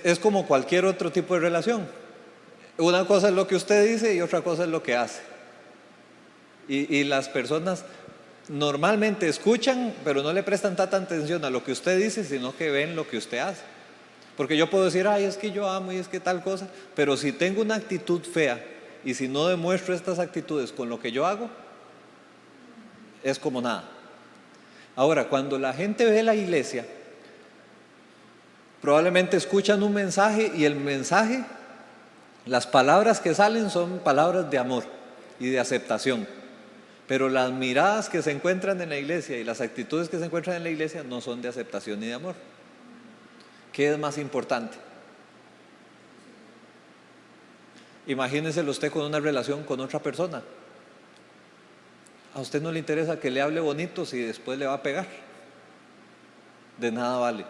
Es como cualquier otro tipo de relación. Una cosa es lo que usted dice y otra cosa es lo que hace. Y las personas normalmente escuchan, pero no le prestan tanta atención a lo que usted dice, sino que ven lo que usted hace. Porque yo puedo decir: ay, es que yo amo y es que tal cosa, pero si tengo una actitud fea y si no demuestro estas actitudes con lo que yo hago, es como nada. Ahora, cuando la gente ve la iglesia, probablemente escuchan un mensaje y el mensaje, las palabras que salen son palabras de amor y de aceptación. Pero las miradas que se encuentran en la iglesia y las actitudes que se encuentran en la iglesia no son de aceptación ni de amor. ¿Qué es más importante? Imagíneselo usted con una relación con otra persona. A usted no le interesa que le hable bonito si después le va a pegar. De nada vale.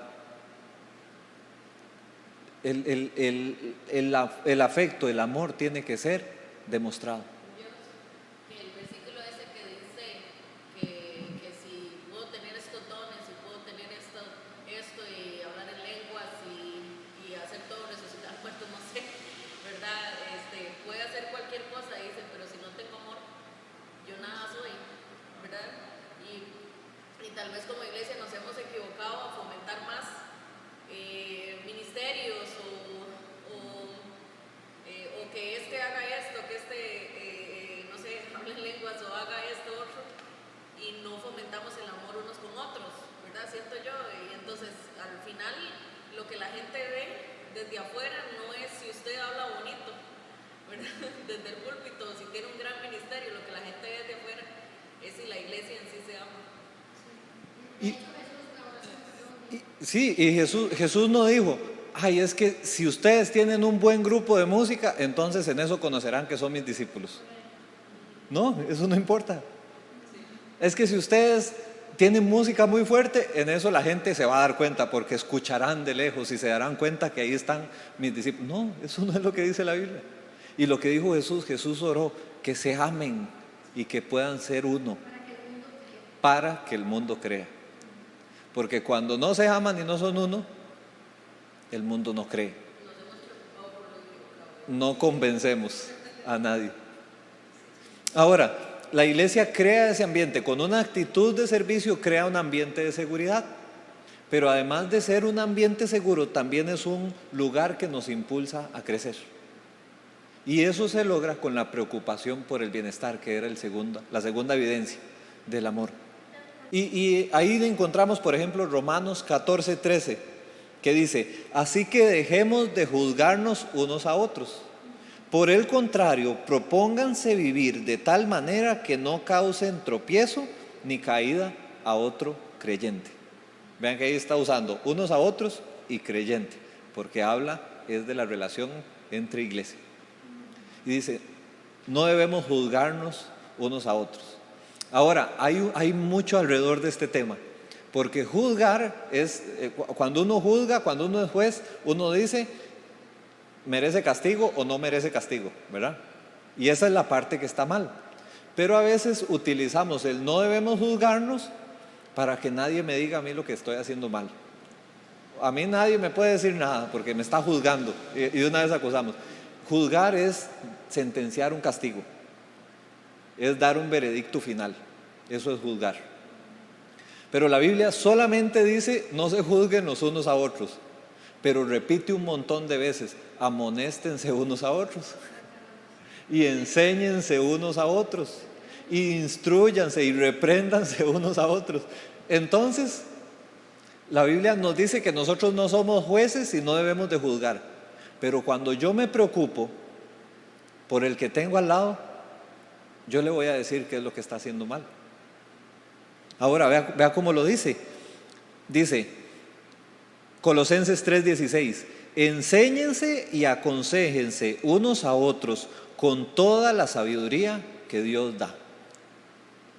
El afecto, el amor tiene que ser demostrado. Que el versículo ese que dice que si puedo tener estos dones, si puedo tener esto y hablar en lenguas y hacer todo, resucitar muertos, no sé, ¿verdad? Puede hacer cualquier cosa, dice, pero si no tengo amor, yo nada soy, ¿verdad? Y tal vez como iglesia nos hemos equivocado a fomentar más ministerios o que haga esto, que Sí, y Jesús no dijo, ay, es que si ustedes tienen un buen grupo de música, entonces en eso conocerán que son mis discípulos. No, eso no importa. Es que si ustedes tienen música muy fuerte, en eso la gente se va a dar cuenta, porque escucharán de lejos y se darán cuenta que ahí están mis discípulos. No, eso no es lo que dice la Biblia. Y lo que dijo Jesús oró, que se amen y que puedan ser uno, para que el mundo crea. Porque cuando no se aman y no son uno, el mundo no cree. No convencemos a nadie. Ahora, la iglesia crea ese ambiente, con una actitud de servicio crea un ambiente de seguridad, pero además de ser un ambiente seguro, también es un lugar que nos impulsa a crecer. Y eso se logra con la preocupación por el bienestar, que era la segunda evidencia del amor. Y ahí encontramos, por ejemplo, Romanos 14:13, que dice, así que dejemos de juzgarnos unos a otros. Por el contrario, propónganse vivir de tal manera que no causen tropiezo ni caída a otro creyente. Vean que ahí está usando unos a otros y creyente, porque es de la relación entre iglesia. Y dice, no debemos juzgarnos unos a otros. Ahora, hay mucho alrededor de este tema, porque juzgar es, cuando uno juzga, cuando uno es juez, uno dice, merece castigo o no merece castigo, ¿verdad? Y esa es la parte que está mal. Pero a veces utilizamos el no debemos juzgarnos para que nadie me diga a mí lo que estoy haciendo mal. A mí nadie me puede decir nada porque me está juzgando, y de una vez acusamos. Juzgar es sentenciar un castigo, es dar un veredicto final. Eso es juzgar. Pero la Biblia solamente dice no se juzguen los unos a otros, pero repite un montón de veces, amonéstense unos a otros y enséñense unos a otros y instrúyanse y repréndanse unos a otros. Entonces la Biblia nos dice que nosotros no somos jueces y no debemos de juzgar, pero cuando yo me preocupo por el que tengo al lado, yo le voy a decir qué es lo que está haciendo mal. Ahora vea cómo lo dice. Dice Colosenses 3:16, enséñense y aconséjense unos a otros con toda la sabiduría que Dios da.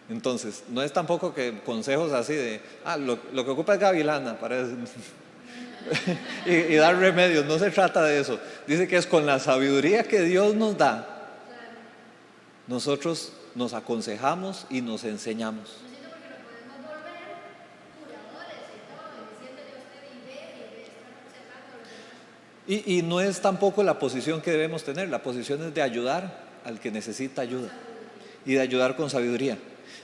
Entonces, no es tampoco que consejos así de, lo que ocupa es gavilana para y dar remedios, no se trata de eso. Dice que es con la sabiduría que Dios nos da, nosotros nos aconsejamos y nos enseñamos. Y no es tampoco la posición que debemos tener. La posición es de ayudar al que necesita ayuda y de ayudar con sabiduría.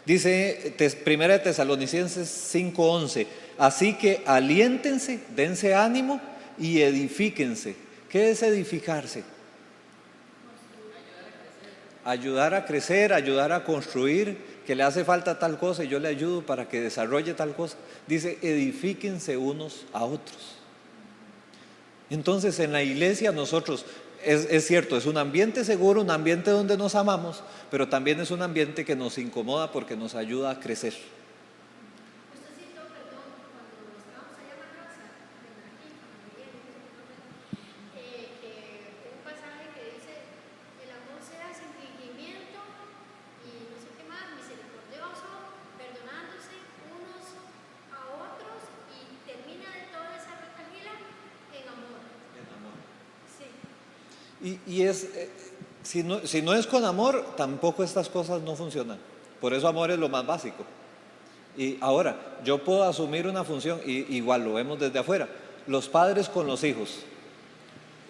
Dice 1 Tesalonicenses 5:11, así que aliéntense, dense ánimo y edifíquense. ¿Qué es edificarse? Ayudar a crecer, ayudar a construir, que le hace falta tal cosa y yo le ayudo para que desarrolle tal cosa. Dice, edifíquense unos a otros. Entonces en la iglesia nosotros, es cierto, es un ambiente seguro, un ambiente donde nos amamos, pero también es un ambiente que nos incomoda porque nos ayuda a crecer. Si no es con amor, tampoco estas cosas no funcionan. Por eso amor es lo más básico. Y ahora, yo puedo asumir una función, y igual lo vemos desde afuera, los padres con los hijos,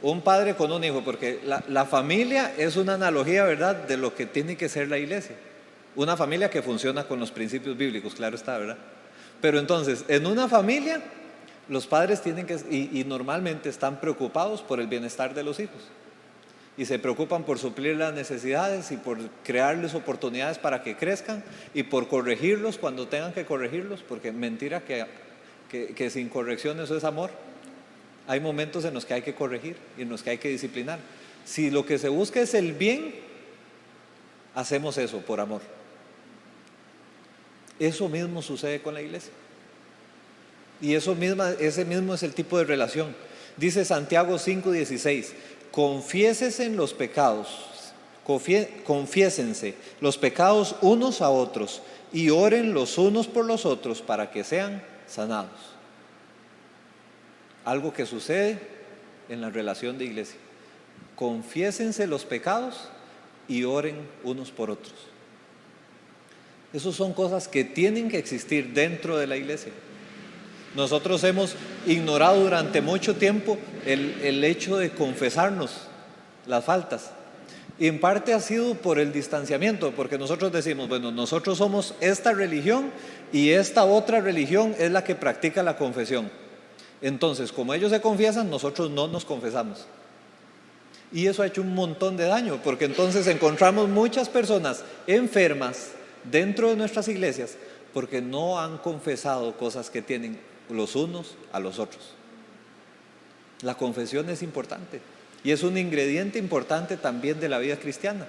un padre con un hijo, porque la familia es una analogía, ¿verdad?, de lo que tiene que ser la iglesia. Una familia que funciona con los principios bíblicos, claro está, ¿verdad? Pero entonces, en una familia, los padres tienen que, y normalmente están preocupados por el bienestar de los hijos. Y se preocupan por suplir las necesidades y por crearles oportunidades para que crezcan y por corregirlos cuando tengan que corregirlos, porque mentira que sin corrección eso es amor. Hay momentos en los que hay que corregir y en los que hay que disciplinar. Si lo que se busca es el bien, hacemos eso por amor. Eso mismo sucede con la iglesia. Y ese mismo es el tipo de relación. Dice Santiago 5:16, confiésense los pecados, confiésense los pecados unos a otros y oren los unos por los otros para que sean sanados. Algo que sucede en la relación de iglesia. Confiésense los pecados y oren unos por otros. Esas son cosas que tienen que existir dentro de la iglesia. Nosotros hemos ignorado durante mucho tiempo el hecho de confesarnos las faltas. Y en parte ha sido por el distanciamiento, porque nosotros decimos, bueno, nosotros somos esta religión y esta otra religión es la que practica la confesión. Entonces, como ellos se confiesan, nosotros no nos confesamos. Y eso ha hecho un montón de daño, porque entonces encontramos muchas personas enfermas dentro de nuestras iglesias porque no han confesado cosas que tienen los unos a los otros. La confesión es importante y es un ingrediente importante también de la vida cristiana.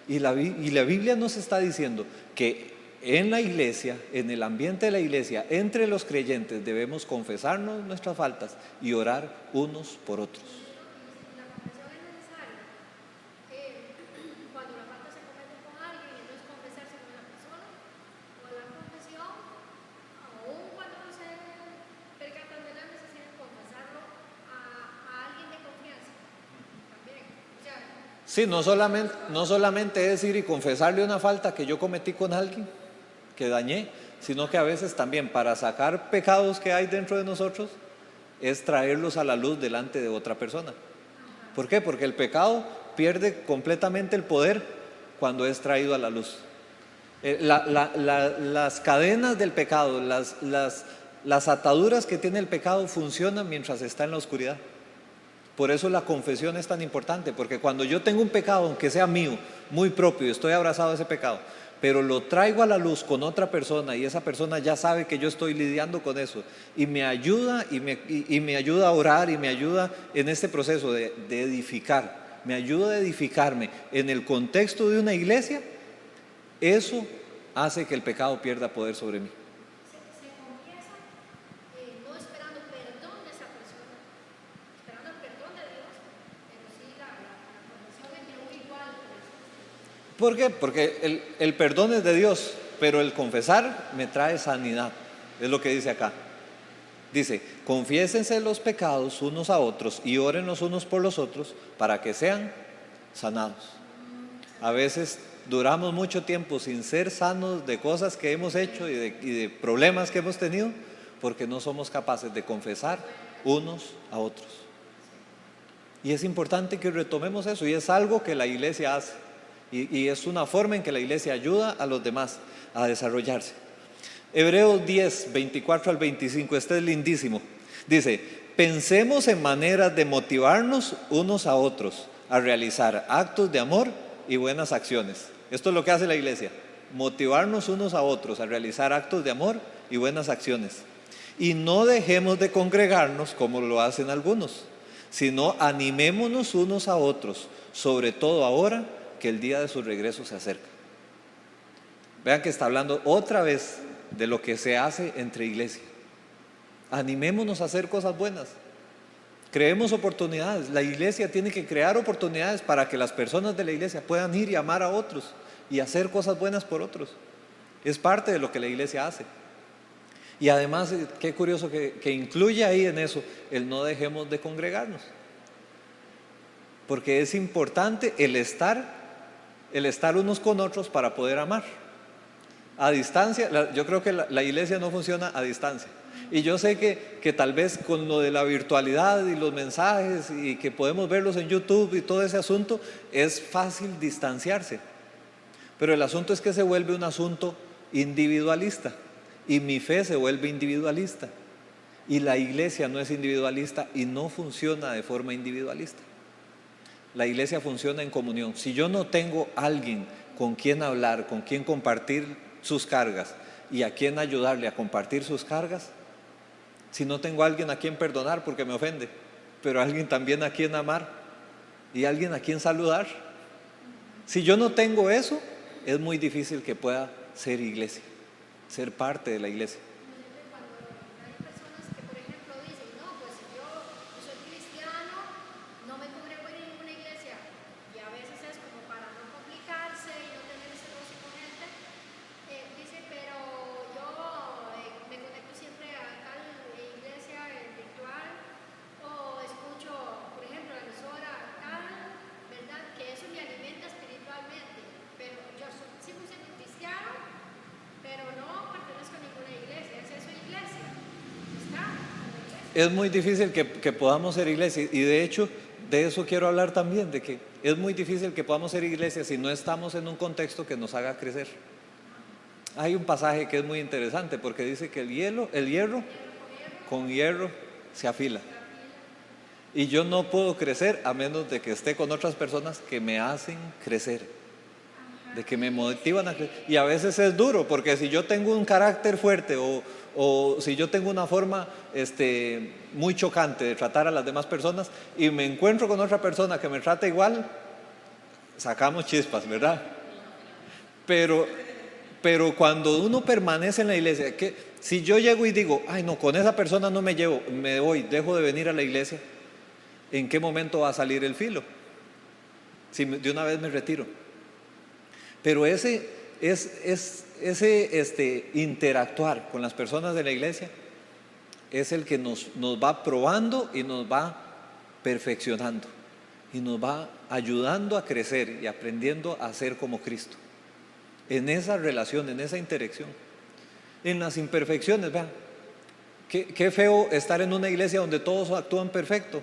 Y la Biblia nos está diciendo que en la iglesia, en el ambiente de la iglesia, entre los creyentes debemos confesarnos nuestras faltas y orar unos por otros. La confesión es necesaria. Cuando la falta se comete con alguien, entonces confesarse con la persona, o la confesión, aún cuando no se percatan de la necesidad de confesarlo a alguien de confianza. También. O sea, Sí, no solamente es ir y confesarle una falta que yo cometí con alguien, que dañé, sino que a veces también para sacar pecados que hay dentro de nosotros es traerlos a la luz delante de otra persona. ¿Por qué? Porque el pecado pierde completamente el poder cuando es traído a la luz. Las cadenas del pecado, las ataduras que tiene el pecado funcionan mientras está en la oscuridad. Por eso la confesión es tan importante, porque cuando yo tengo un pecado, aunque sea mío, muy propio, y estoy abrazado a ese pecado, pero lo traigo a la luz con otra persona y esa persona ya sabe que yo estoy lidiando con eso y me ayuda y me ayuda a orar y me ayuda en este proceso de edificar, me ayuda a edificarme en el contexto de una iglesia, eso hace que el pecado pierda poder sobre mí. se confiesa no esperando perdón de esa persona, esperando el perdón de Dios, pero sí la confesión entre un igual. ¿Por qué? Porque el perdón es de Dios, pero el confesar me trae sanidad, es lo que dice acá. Dice, confiésense los pecados unos a otros y oren los unos por los otros para que sean sanados. A veces duramos mucho tiempo sin ser sanos de cosas que hemos hecho y de problemas que hemos tenido porque no somos capaces de confesar unos a otros. Y es importante que retomemos eso, y es algo que la iglesia hace. Y es una forma en que la iglesia ayuda a los demás a desarrollarse. Hebreos 10, 24 al 25, este es lindísimo. Dice, pensemos en maneras de motivarnos unos a otros a realizar actos de amor y buenas acciones. Esto es lo que hace la iglesia, motivarnos unos a otros a realizar actos de amor y buenas acciones. Y no dejemos de congregarnos como lo hacen algunos, sino animémonos unos a otros, sobre todo ahora que el día de su regreso se acerca. Vean que está hablando otra vez de lo que se hace entre iglesia. Animémonos a hacer cosas buenas. Creemos oportunidades. La iglesia tiene que crear oportunidades para que las personas de la iglesia puedan ir y amar a otros y hacer cosas buenas por otros. Es parte de lo que la iglesia hace. Y además, qué curioso que incluye ahí en eso el no dejemos de congregarnos. Porque es importante el estar unos con otros para poder amar. A distancia, yo creo que la iglesia no funciona a distancia. Y yo sé que tal vez con lo de la virtualidad y los mensajes y que podemos verlos en YouTube y todo ese asunto, es fácil distanciarse. Pero el asunto es que se vuelve un asunto individualista y mi fe se vuelve individualista. Y la iglesia no es individualista y no funciona de forma individualista. La iglesia funciona en comunión. Si yo no tengo alguien con quien hablar, con quien compartir sus cargas y a quien ayudarle a compartir sus cargas, si no tengo alguien a quien perdonar porque me ofende, pero alguien también a quien amar y alguien a quien saludar, si yo no tengo eso, es muy difícil que pueda ser iglesia, ser parte de la iglesia. Cuando hay personas es muy difícil que podamos ser iglesia, y de hecho de eso quiero hablar también, de que es muy difícil que podamos ser iglesia si no estamos en un contexto que nos haga crecer. Hay un pasaje que es muy interesante porque dice que el hierro con hierro se afila. Y yo no puedo crecer a menos de que esté con otras personas que me hacen crecer, de que me motivan a crecer. Y a veces es duro, porque si yo tengo un carácter fuerte o si yo tengo una forma muy chocante de tratar a las demás personas y me encuentro con otra persona que me trata igual, sacamos chispas, ¿verdad? Pero cuando uno permanece en la iglesia, que si yo llego y digo, ay no, con esa persona no me llevo, me voy, dejo de venir a la iglesia, ¿en qué momento va a salir el filo? Si de una vez me retiro. Pero ese interactuar con las personas de la iglesia es el que nos va probando y nos va perfeccionando y nos va ayudando a crecer y aprendiendo a ser como Cristo. En esa relación, en esa interacción, en las imperfecciones, vean, qué feo estar en una iglesia donde todos actúan perfecto.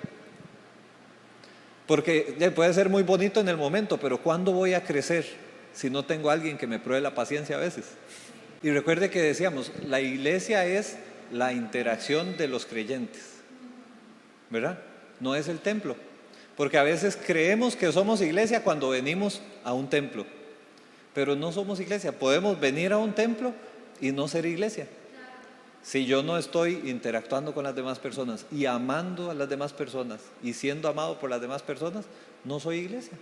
Porque puede ser muy bonito en el momento, pero ¿cuándo voy a crecer si no tengo a alguien que me pruebe la paciencia a veces? Y recuerde que decíamos, la iglesia es la interacción de los creyentes, ¿verdad? No es el templo. Porque a veces creemos que somos iglesia cuando venimos a un templo, pero no somos iglesia. Podemos venir a un templo y no ser iglesia. Si yo no estoy interactuando con las demás personas y amando a las demás personas y siendo amado por las demás personas, no soy iglesia.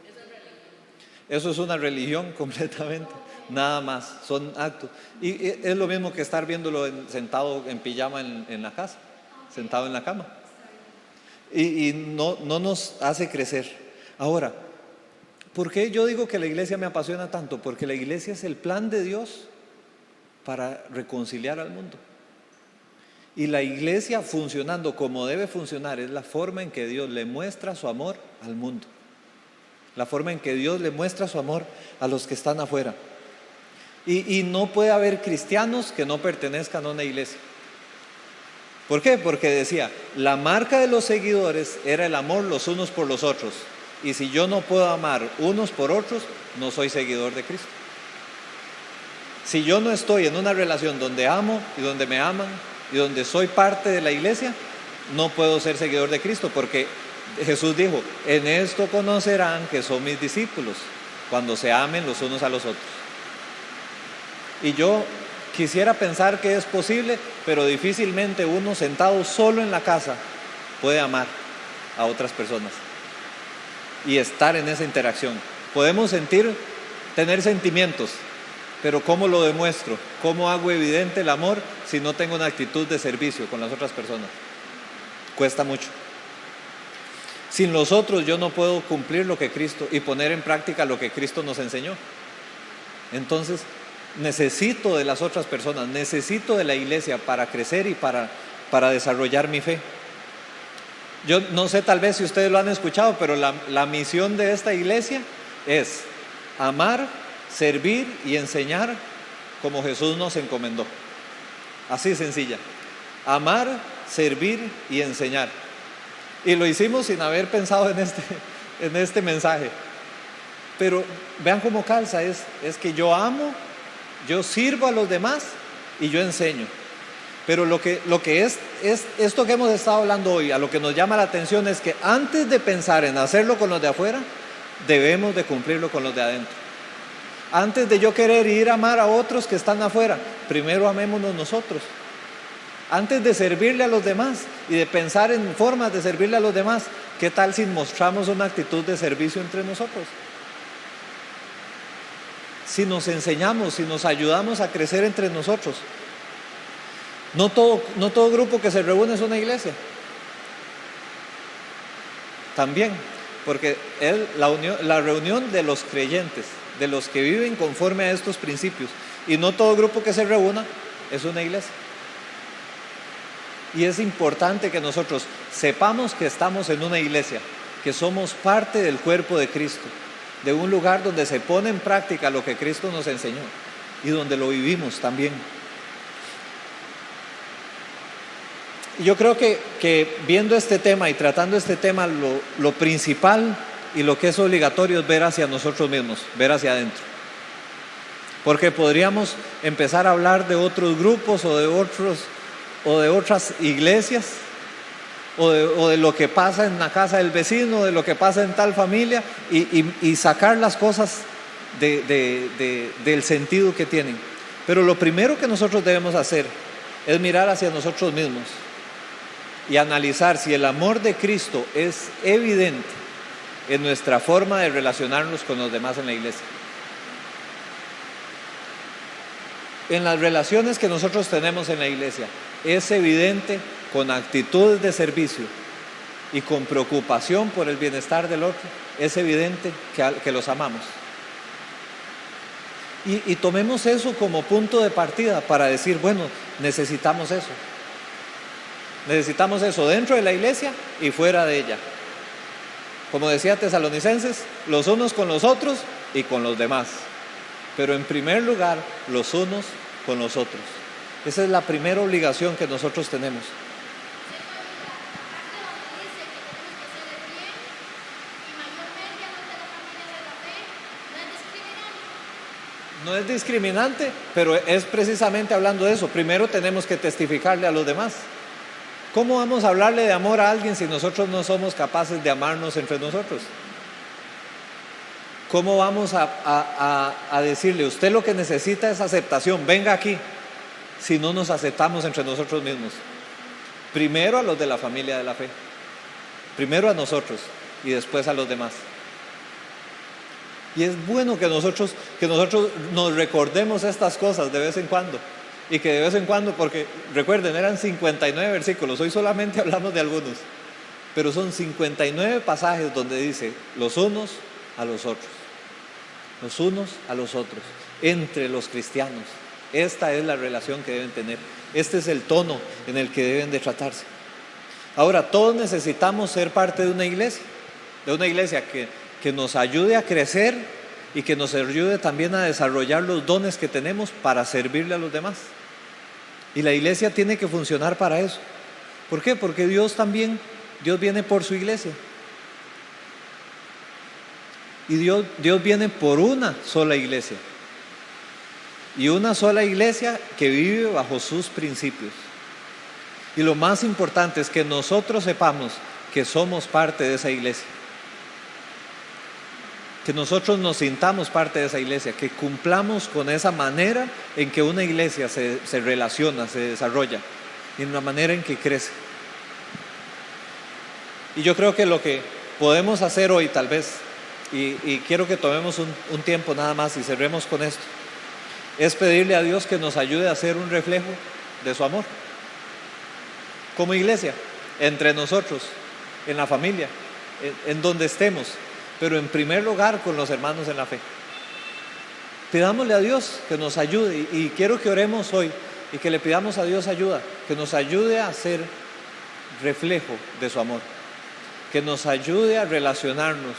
Eso es una religión completamente, nada más, son actos. Y es lo mismo que estar viéndolo sentado en pijama en la casa, sentado en la cama. Y no nos hace crecer. Ahora, ¿por qué yo digo que la iglesia me apasiona tanto? Porque la iglesia es el plan de Dios para reconciliar al mundo. Y la iglesia funcionando como debe funcionar es la forma en que Dios le muestra su amor al mundo. La forma en que Dios le muestra su amor a los que están afuera. Y no puede haber cristianos que no pertenezcan a una iglesia. ¿Por qué? Porque decía, la marca de los seguidores era el amor los unos por los otros. Y si yo no puedo amar unos por otros, no soy seguidor de Cristo. Si yo no estoy en una relación donde amo y donde me aman y donde soy parte de la iglesia, no puedo ser seguidor de Cristo, porque Jesús dijo, en esto conocerán que son mis discípulos, cuando se amen los unos a los otros. Y yo quisiera pensar que es posible, pero difícilmente uno sentado solo en la casa puede amar a otras personas y estar en esa interacción. Podemos tener sentimientos, pero ¿cómo lo demuestro? ¿Cómo hago evidente el amor si no tengo una actitud de servicio con las otras personas? Cuesta mucho. Sin los otros yo no puedo cumplir lo que Cristo y poner en práctica lo que Cristo nos enseñó. Entonces necesito de las otras personas, necesito de la iglesia para crecer y para desarrollar mi fe. Yo no sé, tal vez si ustedes lo han escuchado, pero la misión de esta iglesia es amar, servir y enseñar como Jesús nos encomendó. Así sencilla. Amar, servir y enseñar. Y lo hicimos sin haber pensado en este mensaje. Pero vean cómo calza, es que yo amo, yo sirvo a los demás y yo enseño. Pero lo que es esto que hemos estado hablando hoy, a lo que nos llama la atención es que antes de pensar en hacerlo con los de afuera, debemos de cumplirlo con los de adentro. Antes de yo querer ir a amar a otros que están afuera, primero amémonos nosotros. Antes de servirle a los demás y de pensar en formas de servirle a los demás, ¿qué tal si mostramos una actitud de servicio entre nosotros? Si nos enseñamos, si nos ayudamos a crecer entre nosotros. No todo grupo que se reúne es una iglesia. También, porque es la reunión de los creyentes, de los que viven conforme a estos principios. Y no todo grupo que se reúna es una iglesia. Y es importante que nosotros sepamos que estamos en una iglesia, que somos parte del cuerpo de Cristo, de un lugar donde se pone en práctica lo que Cristo nos enseñó y donde lo vivimos también. Y yo creo que viendo este tema y tratando este tema, lo principal y lo que es obligatorio es ver hacia nosotros mismos, ver hacia adentro. Porque podríamos empezar a hablar de otros grupos o de otras iglesias, o de lo que pasa en la casa del vecino, de lo que pasa en tal familia, y sacar las cosas del sentido que tienen. Pero lo primero que nosotros debemos hacer es mirar hacia nosotros mismos y analizar si el amor de Cristo es evidente en nuestra forma de relacionarnos con los demás en la iglesia. En las relaciones que nosotros tenemos en la iglesia, es evidente con actitudes de servicio y con preocupación por el bienestar del otro, es evidente que los amamos. Y tomemos eso como punto de partida para decir, bueno, necesitamos eso. Necesitamos eso dentro de la iglesia y fuera de ella. Como decía Tesalonicenses, los unos con los otros y con los demás. Pero en primer lugar, los unos con los otros. Esa es la primera obligación que nosotros tenemos. No es discriminante, pero es precisamente hablando de eso. Primero tenemos que testificarle a los demás. ¿Cómo vamos a hablarle de amor a alguien si nosotros no somos capaces de amarnos entre nosotros? ¿Cómo vamos a decirle, usted lo que necesita es aceptación, venga aquí, si no nos aceptamos entre nosotros mismos? Primero a los de la familia de la fe, primero a nosotros y después a los demás. Y es bueno que nosotros nos recordemos estas cosas de vez en cuando. Y que de vez en cuando, porque recuerden, eran 59 versículos, hoy solamente hablamos de algunos. Pero son 59 pasajes donde dice los unos a los otros. Los unos a los otros, entre los cristianos. Esta es la relación que deben tener. Este es el tono en el que deben de tratarse. Ahora, todos necesitamos ser parte de una iglesia que nos ayude a crecer y que nos ayude también a desarrollar los dones que tenemos para servirle a los demás. Y la iglesia tiene que funcionar para eso. ¿Por qué? Porque Dios viene por su iglesia. Y Dios viene por una sola iglesia. Y una sola iglesia que vive bajo sus principios. Y lo más importante es que nosotros sepamos que somos parte de esa iglesia. Que nosotros nos sintamos parte de esa iglesia, que cumplamos con esa manera en que una iglesia se relaciona, se desarrolla, y en la manera en que crece. Y yo creo que lo que podemos hacer hoy tal vez, y quiero que tomemos un tiempo nada más y cerremos con esto, es pedirle a Dios que nos ayude a ser un reflejo de su amor. Como iglesia, entre nosotros, en la familia, en donde estemos, pero en primer lugar con los hermanos en la fe. Pidámosle a Dios que nos ayude y quiero que oremos hoy y que le pidamos a Dios ayuda, que nos ayude a ser reflejo de su amor, que nos ayude a relacionarnos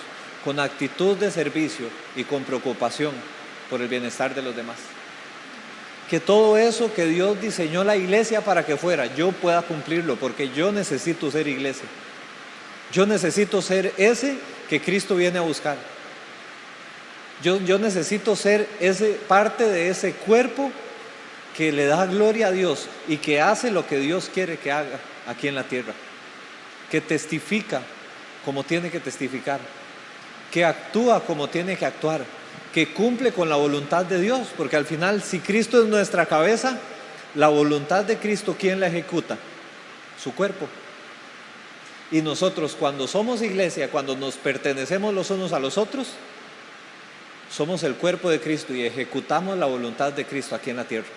con actitud de servicio y con preocupación por el bienestar de los demás. Que todo eso que Dios diseñó la iglesia para que fuera, yo pueda cumplirlo, porque yo necesito ser iglesia. Yo necesito ser ese que Cristo viene a buscar. Yo necesito ser parte de ese cuerpo que le da gloria a Dios y que hace lo que Dios quiere que haga aquí en la tierra. Que testifica como tiene que testificar. Que actúa como tiene que actuar. Que cumple con la voluntad de Dios. Porque al final, si Cristo es nuestra cabeza, la voluntad de Cristo, ¿quién la ejecuta? Su cuerpo. Y nosotros, cuando somos iglesia, cuando nos pertenecemos los unos a los otros, somos el cuerpo de Cristo y ejecutamos la voluntad de Cristo aquí en la tierra.